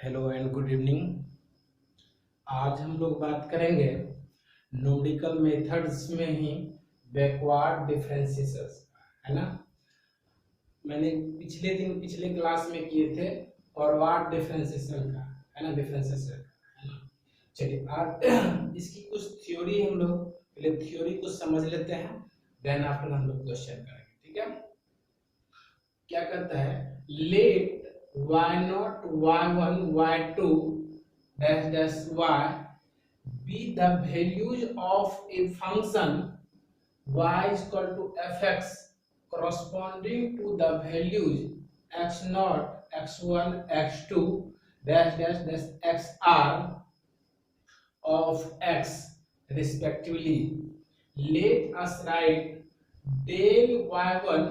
Hello and good evening. आज हम लोग बात करेंगे न्यूमेरिकल मेथड्स में ही बैकवर्ड डिफरेंशिएशन, है ना। मैंने पिछले क्लास में किए थे फॉरवर्ड डिफरेंशिएशन का, है ना, डिफरेंशिएशन का, है ना। चलिए आज इसकी कुछ थ्योरी हम लोग पहले थ्योरी को समझ लेते हैं, देन आफ्टर हम लोग क्वेश्चन करेंगे, ठीक है। क्या कहता है, late y0 y1 y2 dash dash y be the values of a function y is equal to fx corresponding to the values x0 x1 x2 dash dash dash xr of x respectively. Let us write del y1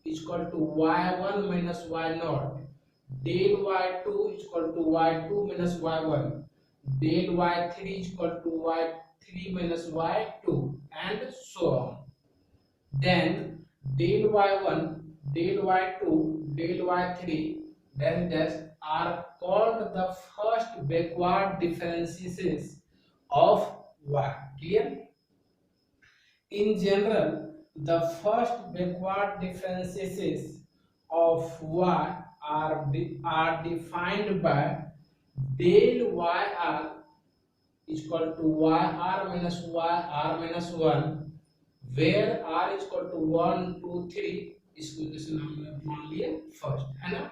is equal to y1 minus y0, del y2 is equal to y2 minus y1, del y3 is equal to y3 minus y2, and so on. Then del y1, del y2, del y3 dash dash are called the first backward differences of y. Clear? In general, the first backward differences of y are defined by del yr is equal to yr minus 1, where r is equal to 1 2 3, इसको इस नाम में मान लिए first, है ना।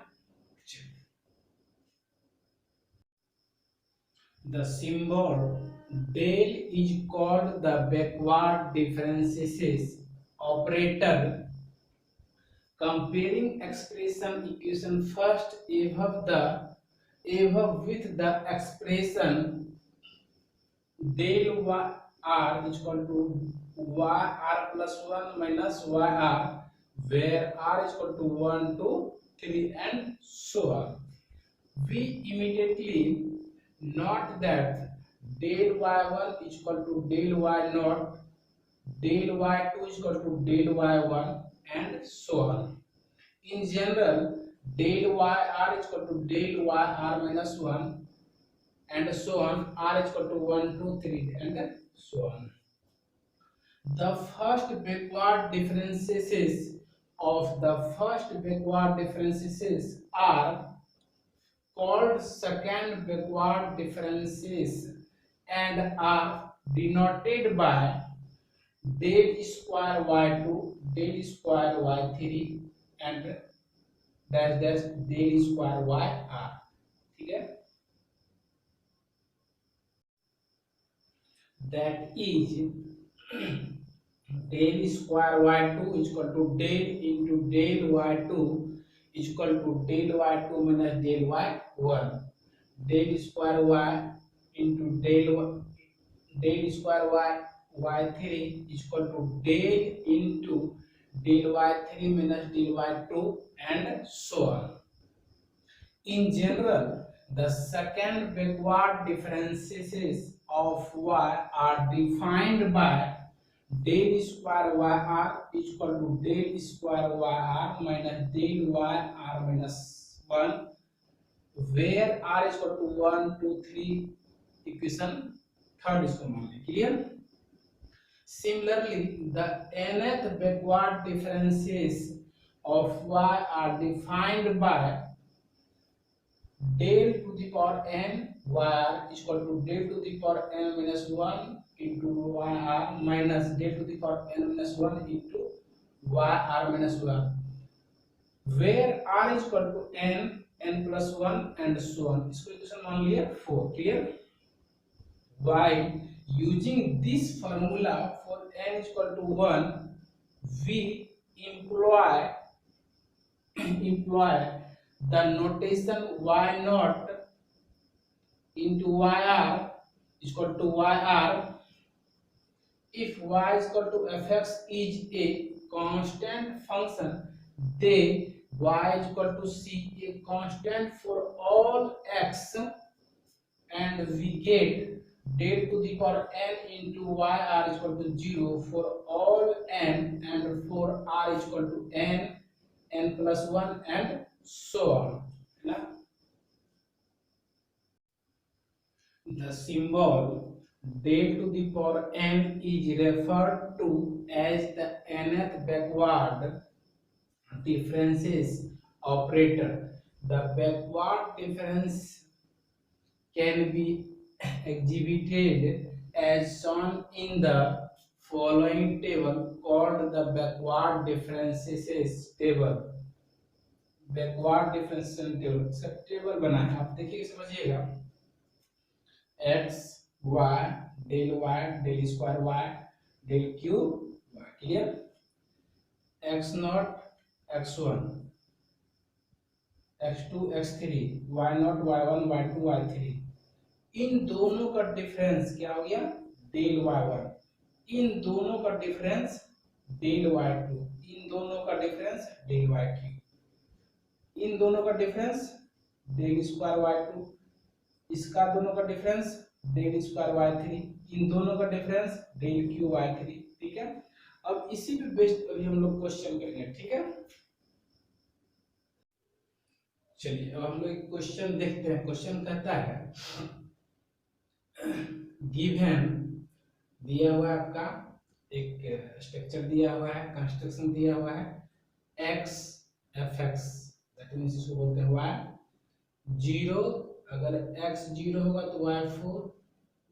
The symbol del is called the backward differences operator. Comparing equation first above with the expression del yr is equal to yr plus 1 minus yr, where r is equal to 1 2 3 and so on. We immediately note that del y1 is equal to del y0, del y2 is equal to del y1, and so on. In general, del yr is equal to del yr minus 1, and so on. R is equal to 1 2 3 and so on. The first backward differences are called second backward differences and are denoted by del square y2, del square y3 and dash dash del square yr. ठीक है, that is del square y2 is equal to del into del y2 is equal to del y2 minus del y1, del square y into del square y3 is equal to del into del y3 minus del y2, and so on. In general, the second backward differences of y are defined by del square yr is equal to del square yr minus del yr minus 1, where r is equal to 1 2 3, equation third इसको मान लें। Clear? Similarly, the nth backward differences of y are defined by del to the power n yr is equal to del to the power n minus 1 into yr minus del to the power n minus 1 into yr minus 1, where r is equal to n plus 1 and so on. इसको equation मान लिया 4। Clear? While using this formula for n is equal to 1, we employ the notation y0 into yr is equal to yr if y is equal to fx is a constant function, then y is equal to c, a constant for all x, and we get del to the power n into yr is equal to 0 for all n, and for r is equal to n plus 1 and so on, है ना। the symbol del to the power n is referred to as the nth backward differences operator. The backward difference can be exhibited as shown in the following table called the backward differences table. Backward differential table इसका table बना है, आप देखिए समझिएगा। X y del square y del cube y, clear. X not x one x two x three y not y one y two y three, इन दोनों का difference क्या हो गया डेल वाई वन, इन दोनों का डिफरेंस डेल वाई टू, इन दोनों का डिफरेंस डेल वाई क्यू, इन दोनों का difference del square y two, इसका दोनों का difference del square y three, इन दोनों का difference del cube y three. ठीक है, अब इसी पे बेस्ड अभी हम लोग क्वेश्चन करेंगे। ठीक है, चलिए अब हम लोग एक क्वेश्चन देखते हैं। क्वेश्चन कहता है गिवन दिया हुआ है आपका एक स्ट्रक्चर दिया हुआ है, कंस्ट्रक्शन दिया हुआ है x F x, that means इसको बोलते हैं वाई जीरो, अगर एक्स जीरो होगा तो वाई फोर,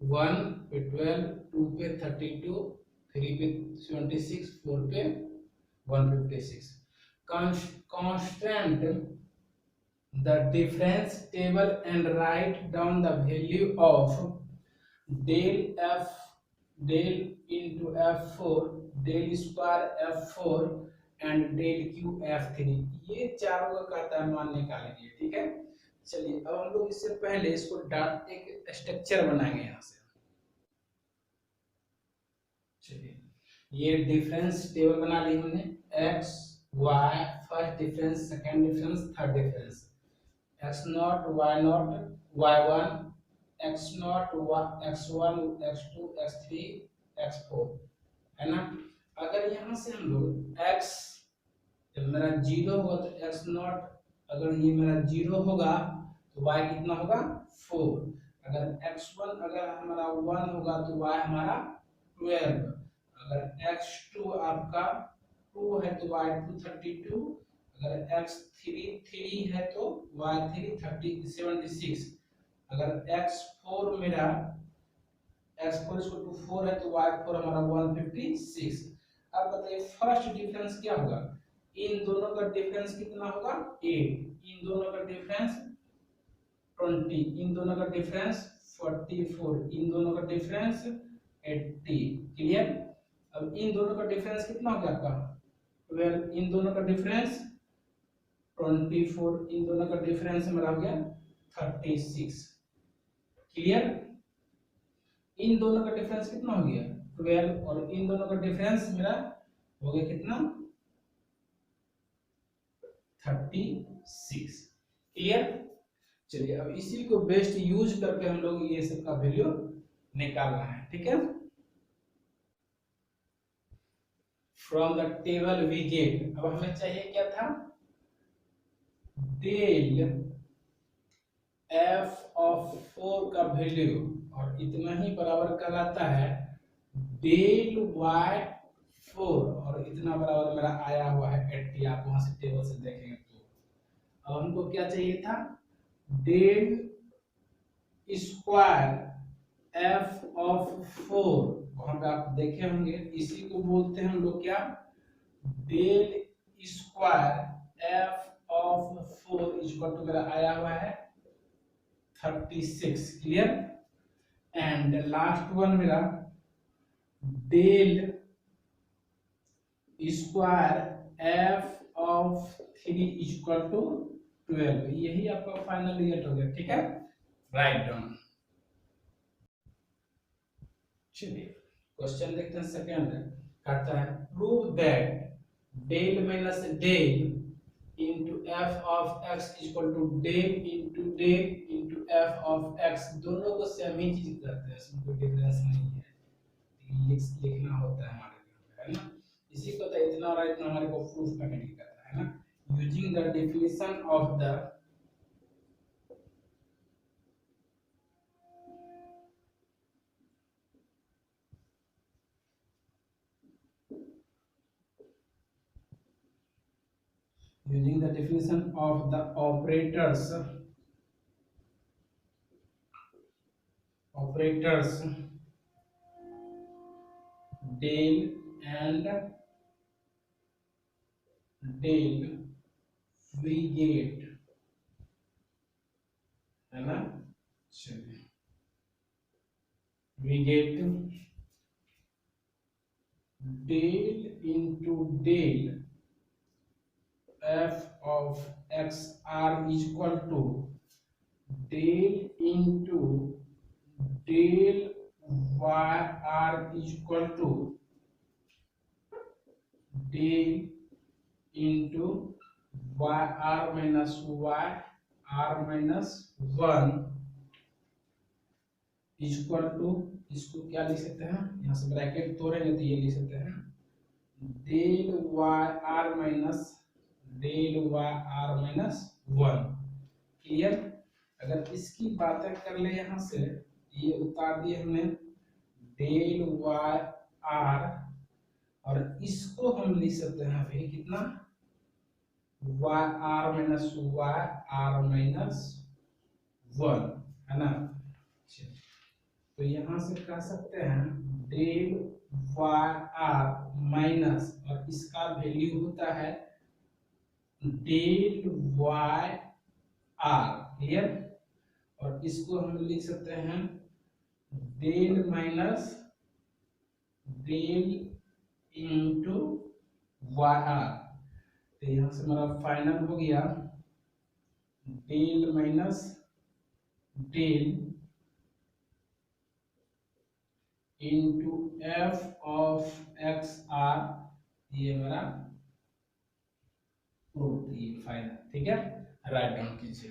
वन पे 12, टू पे 32, थ्री पे 76, फोर पे 156। Constant the difference table and write down the value of del f del into f4 del square f4 and del q f3, ये चारों का कहता है मान निकालेंगे। ठीक है, चलिए अब हम लोग इससे पहले इसको डाट एक स्ट्रक्चर बनाएंगे यहाँ से। चलिए ये डिफरेंस टेबल बना ली हमने, x y first difference, second difference, third difference, x not y not y one, x not x one x two x three x four, है ना। अगर यहाँ से हम लोग एक्स जब मेरा जीरो होगा तो एक्स नॉट, अगर ये मेरा जीरो होगा तो वाई कितना होगा फोर, अगर एक्स वन अगर हमारा वन होगा तो वाई हमारा 12, अगर एक्स टू आपका टू है तो वाई टू 32, अगर एक्स थ्री थ्री है तो वाई थ्री 76, अगर एक्स फोर मेरा एक्स फोर इसको टू फोर है तो वाई फोर हमारा 156। अब बताइए फर्स्ट डिफरेंस क्या होगा, इन दोनों का डिफरेंस कितना होगा 8, इन दोनों का डिफरेंस 20, इन दोनों का डिफरेंस 44, इन दोनों का डिफरेंस 80, क्लियर। अब इन दोनों का डिफरेंस कितना हो गया आपका 12, इन दोनों का डिफरेंस 24, इन दोनों का डिफरेंस मेरा हो गया 36, क्लियर। इन दोनों का डिफरेंस कितना हो गया 12 और इन दोनों का डिफरेंस मेरा हो गया कितना 36, क्लियर। चलिए अब इसी को बेस्ट यूज करके हम लोग ये सब का वैल्यू निकालना है। ठीक है, from the table we get, अब हमें चाहिए क्या था डेल एफ ऑफ 4 का वैल्यू, और इतना ही बराबर कराता है डेल वाई 4, और इतना बराबर मेरा आया हुआ है 80, आप वहां से टेबल से देखेंगे तो। अब हमको क्या चाहिए था डेल स्क्वायर एफ ऑफ 4, वहां पे आप देखे होंगे, इसी को बोलते हैं हम लोग क्या del square f of 4 equal to मेरा आया हुआ है 36, क्लियर। एंड लास्ट वन मेरा del square f of 3 equal to 12, यही आपका फाइनल रिजल्ट हो गया। ठीक है, राइट डाउन। चलिए क्वेश्चन देखते हैं सेकंड, कहता है prove that del minus del into f of x equal to del into f of x, दोनों को सेम ही चीज करते हैं, इसमें कोई डिफरेंस नहीं है, लिखना होता है हमारे लिए, है ना। इसी को तो इतना और इतना हमारे को प्रूफ करने की करता है ना, using the definition of the using the definition of the operators del and del we get, है ना। चलिए we get del into del f of x r is equal to del into del y r is equal to del into y r minus y r minus 1 is equal to, इसको क्या लिख सकते हैं, यहाँ से bracket तोड़ेंगे तो ये लिख सकते हैं del y r minus one. Clear. अगर इसकी बातें कर ले यहाँ से, ये उतार दिए हमने डेल वाई आर, और इसको हम लिख सकते हैं फिर कितना वाई आर माइनस वन, है ना। तो यहां से कह सकते हैं डेल वाई आर माइनस, और इसका वैल्यू होता है डेल वाई आर। क्लियर। और इसको हम लिख सकते हैं del minus del into y r. तो यहां से हमारा फाइनल हो गया del minus del into f of x r, ये हमारा प्रूफ, ये फाइनल। ठीक है, राइट डाउन कीजिए।